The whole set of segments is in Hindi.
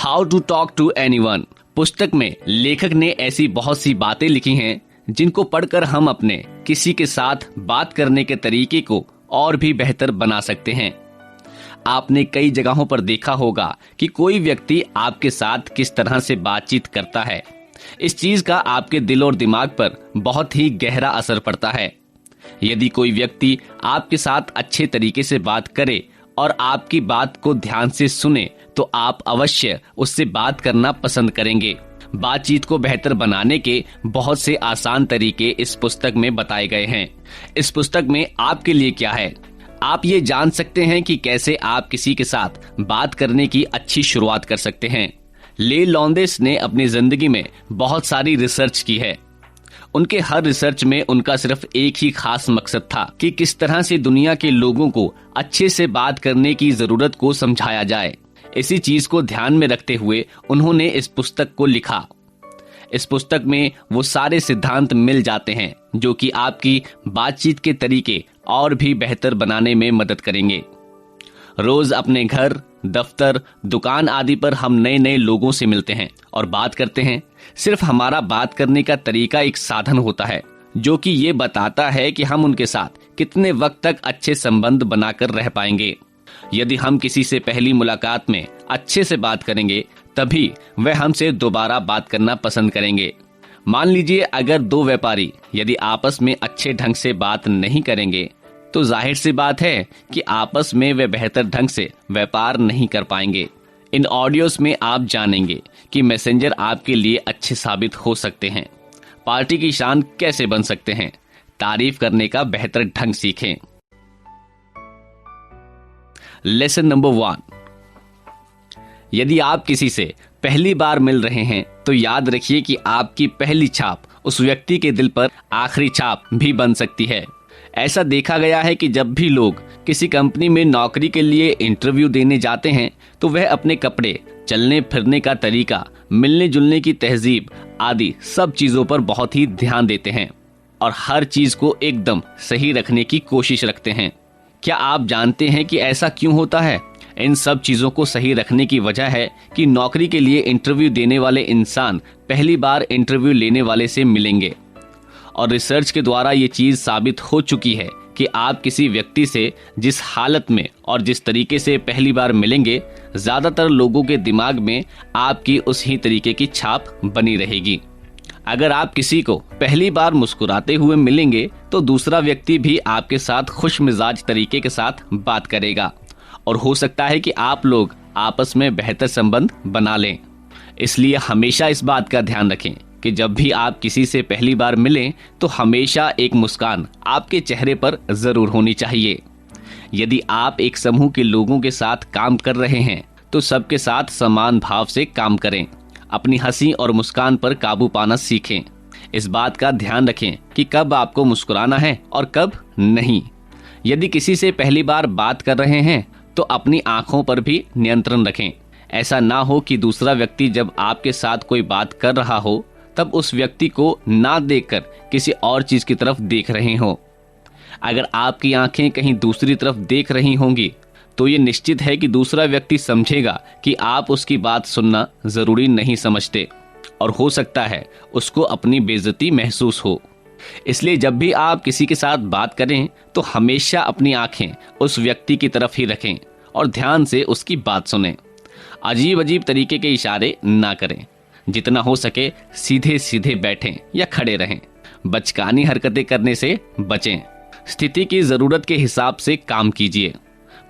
How to talk to anyone पुस्तक में लेखक ने ऐसी बहुत सी बातें लिखी हैं जिनको पढ़कर हम अपने किसी के साथ बात करने के तरीके को और भी बेहतर बना सकते हैं। आपने कई जगहों पर देखा होगा कि कोई व्यक्ति आपके साथ किस तरह से बातचीत करता है। इस चीज का आपके दिल और दिमाग पर बहुत ही गहरा असर पड़ता है। यदि कोई व्यक्ति आपके साथ अच्छे तरीके से बात करे और आपकी बात को ध्यान से सुने तो आप अवश्य उससे बात करना पसंद करेंगे। बातचीत को बेहतर बनाने के बहुत से आसान तरीके इस पुस्तक में बताए गए हैं। इस पुस्तक में आपके लिए क्या है, आप ये जान सकते हैं कि कैसे आप किसी के साथ बात करने की अच्छी शुरुआत कर सकते हैं। ले लॉन्देस ने अपनी जिंदगी में बहुत सारी रिसर्च की है। उनके हर रिसर्च में उनका सिर्फ एक ही खास मकसद था कि किस तरह से दुनिया के लोगों को अच्छे से बात करने की जरूरत को समझाया जाए। इसी चीज को ध्यान में रखते हुए उन्होंने इस पुस्तक को लिखा। इस पुस्तक में वो सारे सिद्धांत मिल जाते हैं जो कि आपकी बातचीत के तरीके और भी बेहतर बनाने में मदद करेंगे। रोज अपने घर, दफ्तर, दुकान आदि पर हम नए नए लोगों से मिलते हैं और बात करते हैं। सिर्फ हमारा बात करने का तरीका एक साधन होता है जो कि ये बताता है कि हम उनके साथ कितने वक्त तक अच्छे संबंध बनाकर रह पाएंगे। यदि हम किसी से पहली मुलाकात में अच्छे से बात करेंगे तभी वह हमसे दोबारा बात करना पसंद करेंगे। मान लीजिए अगर दो व्यापारी यदि आपस में अच्छे ढंग से बात नहीं करेंगे तो जाहिर सी बात है कि आपस में वे बेहतर ढंग से व्यापार नहीं कर पाएंगे। इन ऑडियोज में आप जानेंगे कि मैसेंजर आपके लिए अच्छे साबित हो सकते हैं, पार्टी की शान कैसे बन सकते हैं, तारीफ करने का बेहतर ढंग सीखें। लेसन नंबर 1, यदि आप किसी से पहली बार मिल रहे हैं तो याद रखिए कि आपकी पहली छाप उस व्यक्ति के दिल पर आखिरी छाप भी बन सकती है। ऐसा देखा गया है कि जब भी लोग किसी कंपनी में नौकरी के लिए इंटरव्यू देने जाते हैं तो वह अपने कपड़े, चलने फिरने का तरीका, मिलने जुलने की तहजीब आदि सब चीजों पर बहुत ही ध्यान देते हैं और हर चीज को एकदम सही रखने की कोशिश रखते हैं। क्या आप जानते हैं कि ऐसा क्यों होता है? इन सब चीजों को सही रखने की वजह है कि नौकरी के लिए इंटरव्यू देने वाले इंसान पहली बार इंटरव्यू लेने वाले से मिलेंगे और रिसर्च के द्वारा ये चीज साबित हो चुकी है कि आप किसी व्यक्ति से जिस हालत में और जिस तरीके से पहली बार मिलेंगे, ज्यादातर लोगों के दिमाग में आपकी उस ही तरीके की छाप बनी रहेगी। अगर आप किसी को पहली बार मुस्कुराते हुए मिलेंगे तो दूसरा व्यक्ति भी आपके साथ खुश मिजाज तरीके के साथ बात करेगा और हो सकता है कि आप लोग आपस में बेहतर संबंध बना लें। इसलिए हमेशा इस बात का ध्यान रखें कि जब भी आप किसी से पहली बार मिलें तो हमेशा एक मुस्कान आपके चेहरे पर जरूर होनी चाहिए। यदि आप एक समूह के लोगों के साथ काम कर रहे हैं तो सबके साथ समान भाव से काम करें। अपनी हंसी और मुस्कान पर काबू पाना सीखें। इस बात का ध्यान रखें कि कब आपको मुस्कुराना है और कब नहीं। यदि किसी से पहली बार बात कर रहे हैं तो अपनी आंखों पर भी नियंत्रण रखें। ऐसा ना हो कि दूसरा व्यक्ति जब आपके साथ कोई बात कर रहा हो तब उस व्यक्ति को ना देखकर किसी और चीज की तरफ देख रहे हो। अगर आपकी आंखें कहीं दूसरी तरफ देख रही होंगी तो ये निश्चित है कि दूसरा व्यक्ति समझेगा कि आप उसकी बात सुनना जरूरी नहीं समझते और हो सकता है उसको अपनी बेइज्जती महसूस हो। इसलिए जब भी आप किसी के साथ बात करें तो हमेशा अपनी आंखें उस व्यक्ति की तरफ ही रखें और ध्यान से उसकी बात सुनें। अजीब अजीब तरीके के इशारे ना करें। जितना हो सके सीधे सीधे बैठें या खड़े रहें। बचकानी हरकतें करने से बचें। स्थिति की जरूरत के हिसाब से काम कीजिए।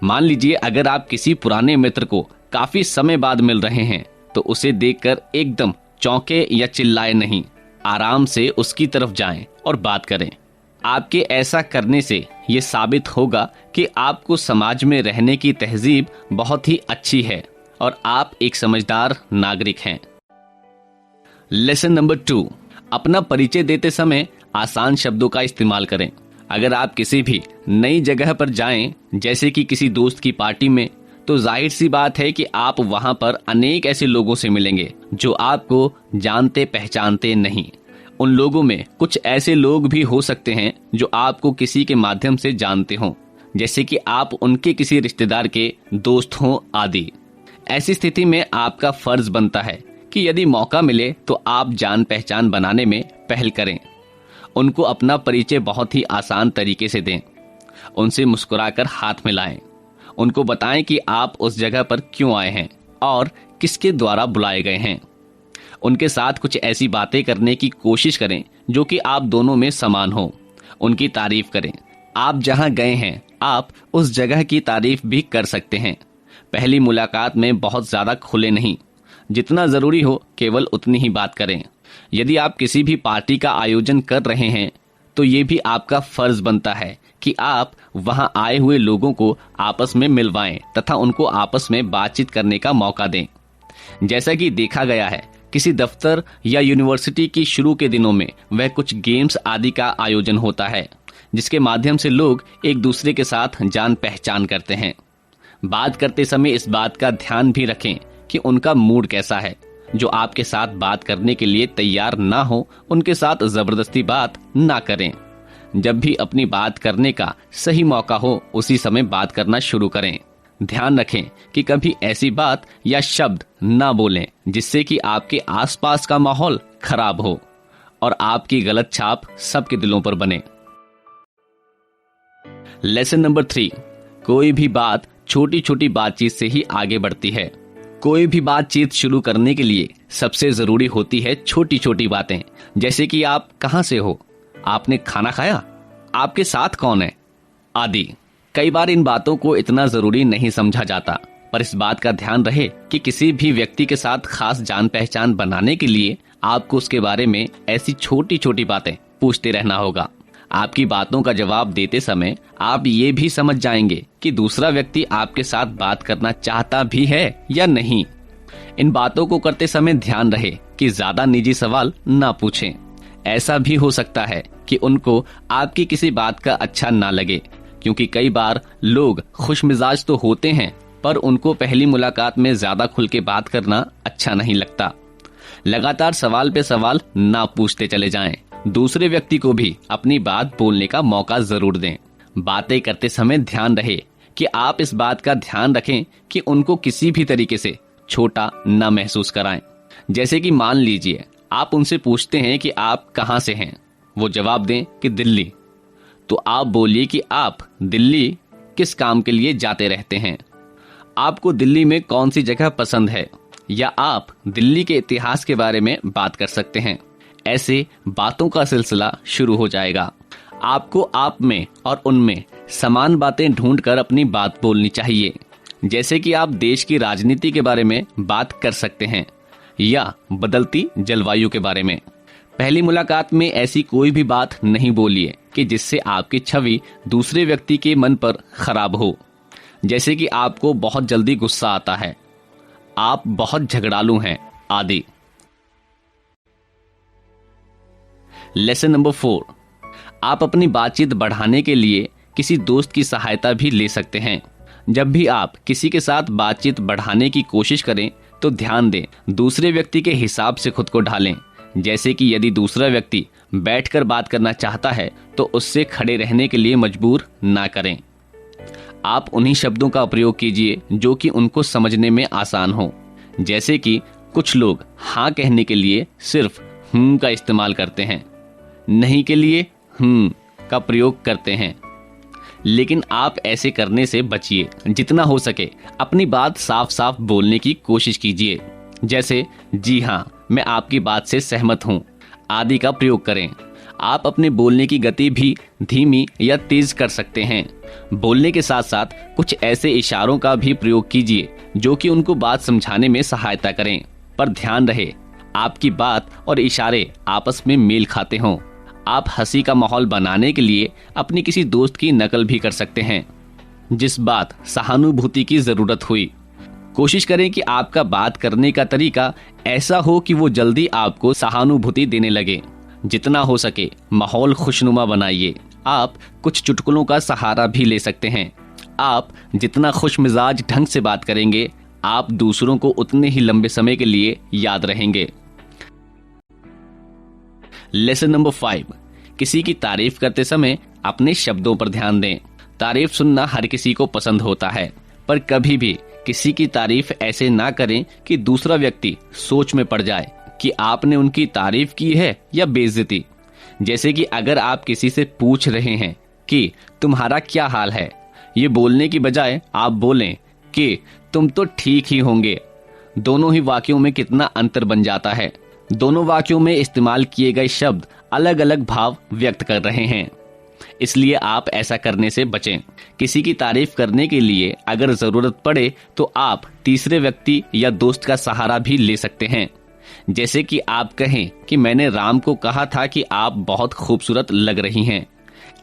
मान लीजिए अगर आप किसी पुराने मित्र को काफी समय बाद मिल रहे हैं तो उसे देखकर एकदम चौंके या चिल्लाए नहीं, आराम से उसकी तरफ जाएं और बात करें। आपके ऐसा करने से ये साबित होगा कि आपको समाज में रहने की तहजीब बहुत ही अच्छी है और आप एक समझदार नागरिक हैं। लेसन नंबर 2, अपना परिचय देते समय आसान शब्दों का इस्तेमाल करें। अगर आप किसी भी नई जगह पर जाएं, जैसे कि किसी दोस्त की पार्टी में, तो जाहिर सी बात है कि आप वहां पर अनेक ऐसे लोगों से मिलेंगे जो आपको जानते पहचानते नहीं। उन लोगों में कुछ ऐसे लोग भी हो सकते हैं जो आपको किसी के माध्यम से जानते हों, जैसे कि आप उनके किसी रिश्तेदार के दोस्त हों आदि। ऐसी स्थिति में आपका फर्ज बनता है कि यदि मौका मिले तो आप जान पहचान बनाने में पहल करें। उनको अपना परिचय बहुत ही आसान तरीके से दें। उनसे मुस्कुराकर हाथ मिलाएं। उनको बताएं कि आप उस जगह पर क्यों आए हैं और किसके द्वारा बुलाए गए हैं। उनके साथ कुछ ऐसी बातें करने की कोशिश करें जो कि आप दोनों में समान हो। उनकी तारीफ करें। आप जहां गए हैं आप उस जगह की तारीफ भी कर सकते हैं। पहली मुलाकात में बहुत ज्यादा खुले नहीं, जितना जरूरी हो केवल उतनी ही बात करें। यदि आप किसी भी पार्टी का आयोजन कर रहे हैं तो ये भी आपका फर्ज बनता है कि आप वहां आए हुए लोगों को आपस में मिलवाएं तथा उनको आपस में बातचीत करने का मौका दें। जैसा कि देखा गया है, किसी दफ्तर या यूनिवर्सिटी की शुरू के दिनों में वह कुछ गेम्स आदि का आयोजन होता है जिसके माध्यम से लोग एक दूसरे के साथ जान पहचान करते हैं। बात करते समय इस बात का ध्यान भी रखें कि उनका मूड कैसा है। जो आपके साथ बात करने के लिए तैयार ना हो उनके साथ जबरदस्ती बात ना करें। जब भी अपनी बात करने का सही मौका हो उसी समय बात करना शुरू करें। ध्यान रखें कि कभी ऐसी बात या शब्द ना बोलें जिससे कि आपके आसपास का माहौल खराब हो और आपकी गलत छाप सबके दिलों पर बने। लेसन नंबर 3, कोई भी बात छोटी छोटी बातचीत से ही आगे बढ़ती है। कोई भी बातचीत शुरू करने के लिए सबसे जरूरी होती है छोटी छोटी बातें, जैसे कि आप कहां से हो, आपने खाना खाया, आपके साथ कौन है आदि। कई बार इन बातों को इतना जरूरी नहीं समझा जाता, पर इस बात का ध्यान रहे कि किसी भी व्यक्ति के साथ खास जान पहचान बनाने के लिए आपको उसके बारे में ऐसी छोटी छोटी बातें पूछते रहना होगा। आपकी बातों का जवाब देते समय आप ये भी समझ जाएंगे कि दूसरा व्यक्ति आपके साथ बात करना चाहता भी है या नहीं। इन बातों को करते समय ध्यान रहे कि ज्यादा निजी सवाल ना पूछें। ऐसा भी हो सकता है कि उनको आपकी किसी बात का अच्छा ना लगे, क्योंकि कई बार लोग खुशमिजाज तो होते हैं पर उनको पहली मुलाकात में ज्यादा खुल के बात करना अच्छा नहीं लगता। लगातार सवाल पे सवाल ना पूछते चले जाएं। दूसरे व्यक्ति को भी अपनी बात बोलने का मौका जरूर दें। बातें करते समय ध्यान रहे कि आप इस बात का ध्यान रखें कि उनको किसी भी तरीके से छोटा न महसूस कराएं। जैसे कि मान लीजिए आप उनसे पूछते हैं कि आप कहां से हैं, वो जवाब दें कि दिल्ली, तो आप बोलिए कि आप दिल्ली किस काम के लिए जाते रहते हैं, आपको दिल्ली में कौन सी जगह पसंद है, या आप दिल्ली के इतिहास के बारे में बात कर सकते हैं। ऐसे बातों का सिलसिला शुरू हो जाएगा। आपको आप में और उनमें समान बातें ढूंढकर अपनी बात बोलनी चाहिए। जैसे कि आप देश की राजनीति के बारे में बात कर सकते हैं या बदलती जलवायु के बारे में। पहली मुलाकात में ऐसी कोई भी बात नहीं बोलिए कि जिससे आपकी छवि दूसरे व्यक्ति के मन पर खराब हो, जैसे कि आपको बहुत जल्दी गुस्सा आता है, आप बहुत झगड़ालू हैं आदि। लेसन नंबर 4, आप अपनी बातचीत बढ़ाने के लिए किसी दोस्त की सहायता भी ले सकते हैं। जब भी आप किसी के साथ बातचीत बढ़ाने की कोशिश करें तो ध्यान दें दूसरे व्यक्ति के हिसाब से खुद को ढालें। जैसे कि यदि दूसरा व्यक्ति बैठकर बात करना चाहता है तो उससे खड़े रहने के लिए मजबूर ना करें। आप उन्हीं शब्दों का प्रयोग कीजिए जो कि उनको समझने में आसान हो। जैसे कि कुछ लोग हाँ कहने के लिए सिर्फ का इस्तेमाल करते हैं, नहीं के लिए का प्रयोग करते हैं, लेकिन आप ऐसे करने से बचिए। जितना हो सके अपनी बात साफ साफ बोलने की कोशिश कीजिए। जैसे जी हाँ, मैं आपकी बात से सहमत हूँ आदि का प्रयोग करें। आप अपने बोलने की गति भी धीमी या तेज कर सकते हैं। बोलने के साथ साथ कुछ ऐसे इशारों का भी प्रयोग कीजिए जो कि उनको बात समझाने में सहायता करें, पर ध्यान रहे आपकी बात और इशारे आपस में मेल खाते हों। आप हंसी का माहौल बनाने के लिए अपनी किसी दोस्त की नकल भी कर सकते हैं जिस बात सहानुभूति की जरूरत हुई। कोशिश करें कि आपका बात करने का तरीका ऐसा हो कि वो जल्दी आपको सहानुभूति देने लगे। जितना हो सके माहौल खुशनुमा बनाइए। आप कुछ चुटकुलों का सहारा भी ले सकते हैं। आप जितना खुश मिजाज ढंग से बात करेंगे आप दूसरों को उतने ही लंबे समय के लिए याद रहेंगे। लेसन नंबर 5, किसी की तारीफ करते समय अपने शब्दों पर ध्यान दें। तारीफ सुनना हर किसी को पसंद होता है, पर कभी भी किसी की तारीफ ऐसे ना करें कि दूसरा व्यक्ति सोच में पड़ जाए कि आपने उनकी तारीफ की है या बेइज्जती। जैसे कि अगर आप किसी से पूछ रहे हैं कि तुम्हारा क्या हाल है, ये बोलने की बजाय आप बोलें कि तुम तो ठीक ही होंगे। दोनों ही वाक्यों में कितना अंतर बन जाता है। दोनों वाक्यों में इस्तेमाल किए गए शब्द अलग अलग भाव व्यक्त कर रहे हैं, इसलिए आप ऐसा करने से बचें। किसी की तारीफ करने के लिए अगर जरूरत पड़े तो आप तीसरे व्यक्ति या दोस्त का सहारा भी ले सकते हैं। जैसे कि आप कहें कि मैंने राम को कहा था कि आप बहुत खूबसूरत लग रही हैं।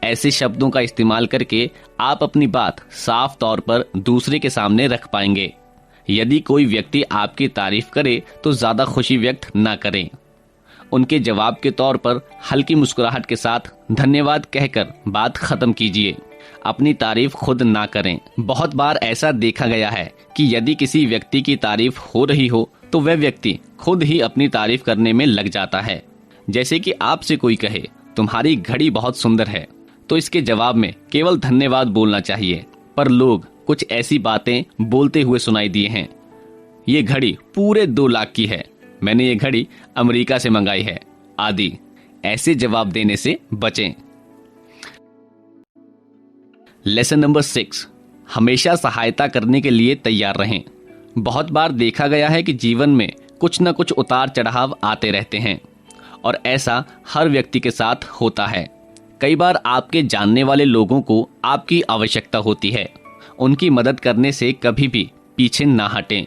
ऐसे शब्दों का इस्तेमाल करके आप अपनी बात साफ तौर पर दूसरे के सामने रख पाएंगे। यदि कोई व्यक्ति आपकी तारीफ करे तो ज्यादा खुशी व्यक्त ना करें। उनके जवाब के तौर पर हल्की मुस्कुराहट के साथ धन्यवाद कहकर बात खत्म कीजिए। अपनी तारीफ खुद ना करें। बहुत बार ऐसा देखा गया है कि यदि किसी व्यक्ति की तारीफ हो रही हो तो वह व्यक्ति खुद ही अपनी तारीफ करने में लग जाता है। जैसे कि आपसे कोई कहे तुम्हारी घड़ी बहुत सुंदर है, तो इसके जवाब में केवल धन्यवाद बोलना चाहिए। पर लोग कुछ ऐसी बातें बोलते हुए सुनाई दिए हैं, ये घड़ी पूरे 2 लाख की है, मैंने ये घड़ी अमेरिका से मंगाई है, आदि। ऐसे जवाब देने से बचें। लेसन नंबर 6, हमेशा सहायता करने के लिए तैयार रहें। बहुत बार देखा गया है कि जीवन में कुछ न कुछ उतार चढ़ाव आते रहते हैं और ऐसा हर व्यक्ति के साथ होता है। कई बार आपके जानने वाले लोगों को आपकी आवश्यकता होती है। उनकी मदद करने से कभी भी पीछे ना हटें।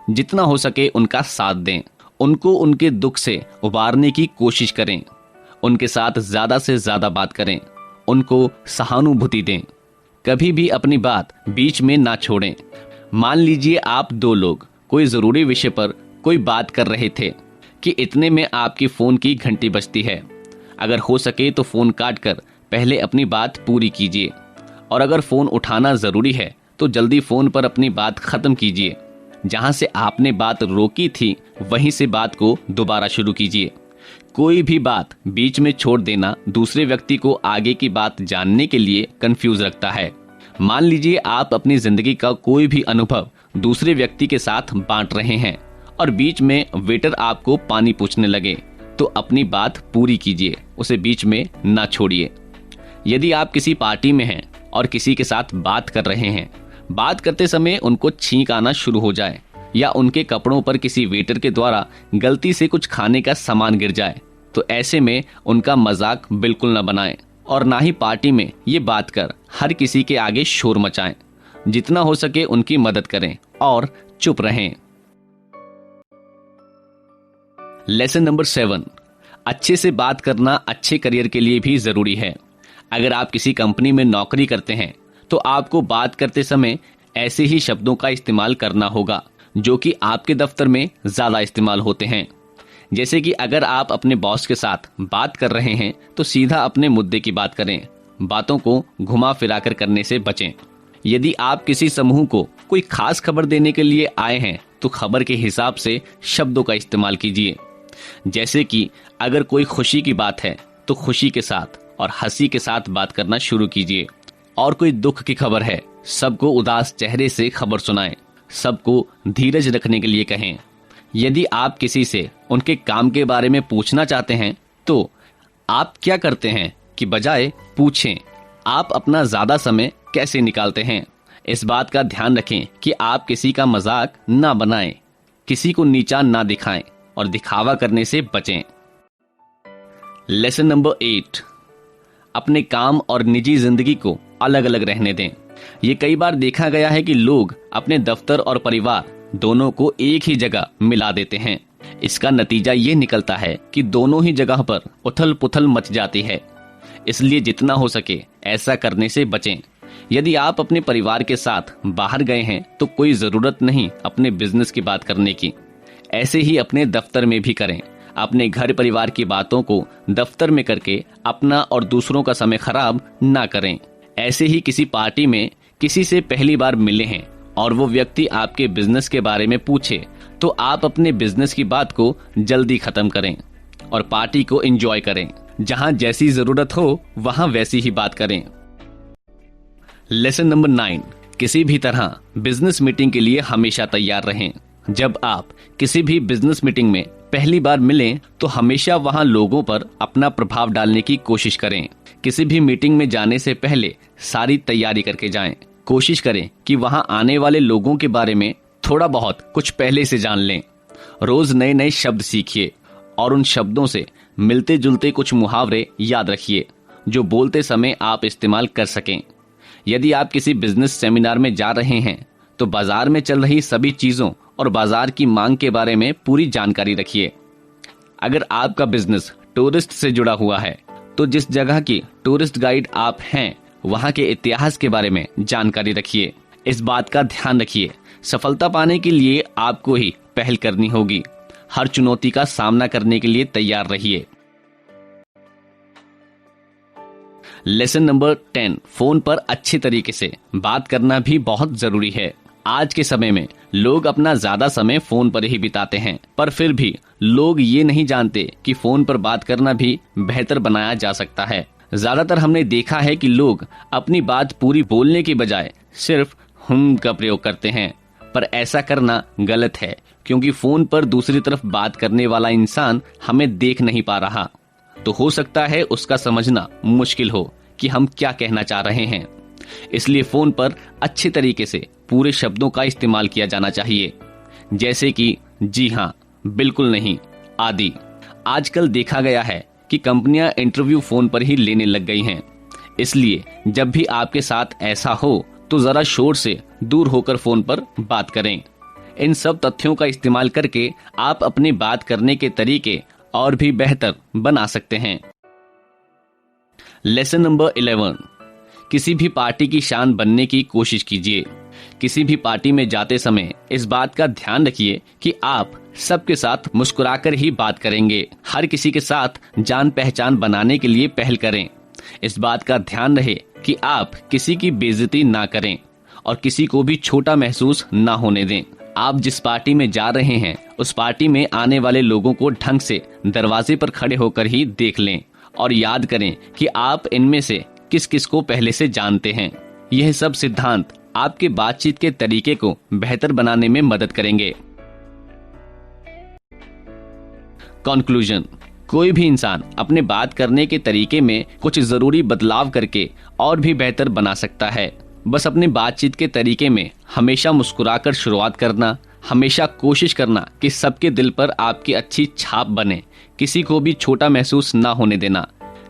जितना हो सके उनका साथ दें। उनको उनके दुख से उबारने की कोशिश करें। उनके साथ ज्यादा से ज्यादा बात करें। उनको सहानुभूति दें। कभी भी अपनी बात बीच में ना छोड़ें। मान लीजिए आप 2 लोग कोई जरूरी विषय पर कोई बात कर रहे थे कि इतने में आपकी फोन की घंटी बजती है। अगर हो सके तो फोन काटकर पहले अपनी बात पूरी कीजिए, और अगर फोन उठाना जरूरी है तो जल्दी फोन पर अपनी बात खत्म कीजिए। जहां से आपने बात रोकी थी वहीं से बात को दोबारा शुरू कीजिए। कोई भी बात बीच में छोड़ देना दूसरे व्यक्ति को आगे की बात जानने के लिए कंफ्यूज रखता है। मान लीजिए आप अपनी जिंदगी का कोई भी अनुभव दूसरे व्यक्ति के साथ बांट रहे हैं और बीच में वेटर आपको पानी पूछने लगे, तो अपनी बात पूरी कीजिए, उसे बीच में ना छोड़िए। यदि आप किसी पार्टी में हैं और किसी के साथ बात कर रहे हैं, बात करते समय उनको छींक आना शुरू हो जाए या उनके कपड़ों पर किसी वेटर के द्वारा गलती से कुछ खाने का सामान गिर जाए, तो ऐसे में उनका मजाक बिल्कुल न बनाएं और ना ही पार्टी में ये बात कर हर किसी के आगे शोर मचाएं। जितना हो सके उनकी मदद करें और चुप रहें। लेसन नंबर 7, अच्छे से बात करना अच्छे करियर के लिए भी जरूरी है। अगर आप किसी कंपनी में नौकरी करते हैं तो आपको बात करते समय ऐसे ही शब्दों का इस्तेमाल करना होगा जो कि आपके दफ्तर में ज्यादा इस्तेमाल होते हैं। जैसे कि अगर आप अपने बॉस के साथ बात कर रहे हैं तो सीधा अपने मुद्दे की बात करें। बातों को घुमा फिराकर करने से बचें। यदि आप किसी समूह को कोई खास खबर देने के लिए आए हैं तो खबर के हिसाब से शब्दों का इस्तेमाल कीजिए। जैसे कि अगर कोई खुशी की बात है तो खुशी के साथ और हंसी के साथ बात करना शुरू कीजिए, और कोई दुख की खबर है सबको उदास चेहरे से खबर सुनाएं। सबको धीरज रखने के लिए कहें। यदि आप किसी से उनके काम के बारे में पूछना चाहते हैं तो आप क्या करते हैं कि बजाय पूछें आप अपना ज्यादा समय कैसे निकालते हैं। इस बात का ध्यान रखें कि आप किसी का मजाक ना बनाएं, किसी को नीचा ना दिखाएं और दिखावा करने से बचें। लेसन नंबर 8, अपने काम और निजी जिंदगी को अलग अलग रहने दें। ये कई बार देखा गया है कि लोग अपने दफ्तर और परिवार दोनों को एक ही जगह मिला देते हैं। इसका नतीजा ये निकलता है कि दोनों ही जगह पर उथल पुथल मच जाती है। इसलिए जितना हो सके ऐसा करने से बचें। यदि आप अपने परिवार के साथ बाहर गए हैं तो कोई जरूरत नहीं अपने बिजनेस की बात करने की। ऐसे ही अपने दफ्तर में भी करें। अपने घर परिवार की बातों को दफ्तर में करके अपना और दूसरों का समय खराब ना करें। ऐसे ही किसी पार्टी में किसी से पहली बार मिले हैं और वो व्यक्ति आपके बिजनेस के बारे में पूछे तो आप अपने बिजनेस की बात को जल्दी खत्म करें और पार्टी को एंजॉय करें। जहां जैसी जरूरत हो वहां वैसी ही बात करें। लेसन नंबर 9, किसी भी तरह बिजनेस मीटिंग के लिए हमेशा तैयार रहें। जब आप किसी भी बिजनेस मीटिंग में पहली बार मिलें तो हमेशा वहां लोगों पर अपना प्रभाव डालने की कोशिश करें। किसी भी मीटिंग में जाने से पहले सारी तैयारी करके जाएं। कोशिश करें कि वहां आने वाले लोगों के बारे में थोड़ा बहुत कुछ पहले से जान लें। रोज नए नए शब्द सीखिए और उन शब्दों से मिलते जुलते कुछ मुहावरे याद रखिए जो बोलते समय आप इस्तेमाल कर सकें। यदि आप किसी बिजनेस सेमिनार में जा रहे हैं तो बाजार में चल रही सभी चीजों और बाजार की मांग के बारे में पूरी जानकारी रखिए। अगर आपका बिजनेस टूरिस्ट से जुड़ा हुआ है तो जिस जगह की टूरिस्ट गाइड आप हैं वहां के इतिहास के बारे में जानकारी रखिए। इस बात का ध्यान रखिए, सफलता पाने के लिए आपको ही पहल करनी होगी। हर चुनौती का सामना करने के लिए तैयार रहिए। लेसन नंबर 10, फोन पर अच्छी तरीके से बात करना भी बहुत जरूरी है। आज के समय में लोग अपना ज्यादा समय फोन पर ही बिताते हैं, पर फिर भी लोग ये नहीं जानते कि फोन पर बात करना भी बेहतर बनाया जा सकता है। ज्यादातर हमने देखा है कि लोग अपनी बात पूरी बोलने के बजाय सिर्फ का प्रयोग करते हैं, पर ऐसा करना गलत है क्योंकि फोन पर दूसरी तरफ बात करने वाला इंसान हमें देख नहीं पा रहा, तो हो सकता है उसका समझना मुश्किल हो कि हम क्या कहना चाह रहे हैं। इसलिए फोन पर अच्छे तरीके से पूरे शब्दों का इस्तेमाल किया जाना चाहिए, जैसे कि जी हाँ, बिल्कुल नहीं आदि। आजकल देखा गया है कि कंपनियां इंटरव्यू फोन पर ही लेने लग गई हैं। इसलिए जब भी आपके साथ ऐसा हो तो जरा शोर से दूर होकर फोन पर बात करें। इन सब तथ्यों का इस्तेमाल करके आप अपनी बात करने के तरीके और भी बेहतर बना सकते हैं। लेसन नंबर 11, किसी भी पार्टी की शान बनने की कोशिश कीजिए। किसी भी पार्टी में जाते समय इस बात का ध्यान रखिए कि आप सबके साथ मुस्कुराकर ही बात करेंगे। हर किसी के साथ जान पहचान बनाने के लिए पहल करें। इस बात का ध्यान रहे कि आप किसी की बेइज्जती ना करें और किसी को भी छोटा महसूस ना होने दें। आप जिस पार्टी में जा रहे हैं उस पार्टी में आने वाले लोगों को ढंग से दरवाजे पर खड़े होकर ही देख लें और याद करें कि आप इनमें से किस किस को पहले से जानते हैं। यह सब सिद्धांत आपके बातचीत के तरीके को बेहतर बनाने में मदद करेंगे। कंक्लूजन, कोई भी इंसान अपने बात करने के तरीके में कुछ जरूरी बदलाव करके और भी बेहतर बना सकता है। बस अपनी बातचीत के तरीके में हमेशा मुस्कुराकर शुरुआत करना, हमेशा कोशिश करना कि सबके दिल पर आपकी अच्छी छाप बने, किसी को भी छोटा महसूस ना होने देना,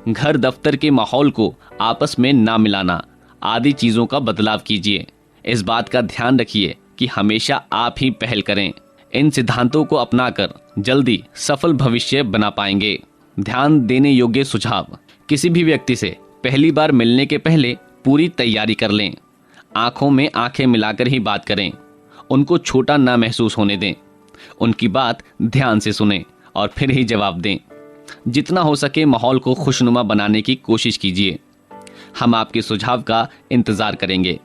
घर दफ्तर के माहौल को आपस में ना मिलाना आदि चीजों का बदलाव कीजिए। इस बात का ध्यान रखिए कि हमेशा आप ही पहल करें। इन सिद्धांतों को अपनाकर जल्दी सफल भविष्य बना पाएंगे। ध्यान देने योग्य सुझाव, किसी भी व्यक्ति से पहली बार मिलने के पहले पूरी तैयारी कर लें। आंखों में आंखें मिलाकर ही बात करें। उनको छोटा ना महसूस होने दें। उनकी बात ध्यान से सुनें और फिर ही जवाब दें। जितना हो सके माहौल को खुशनुमा बनाने की कोशिश कीजिए। हम आपके सुझाव का इंतजार करेंगे।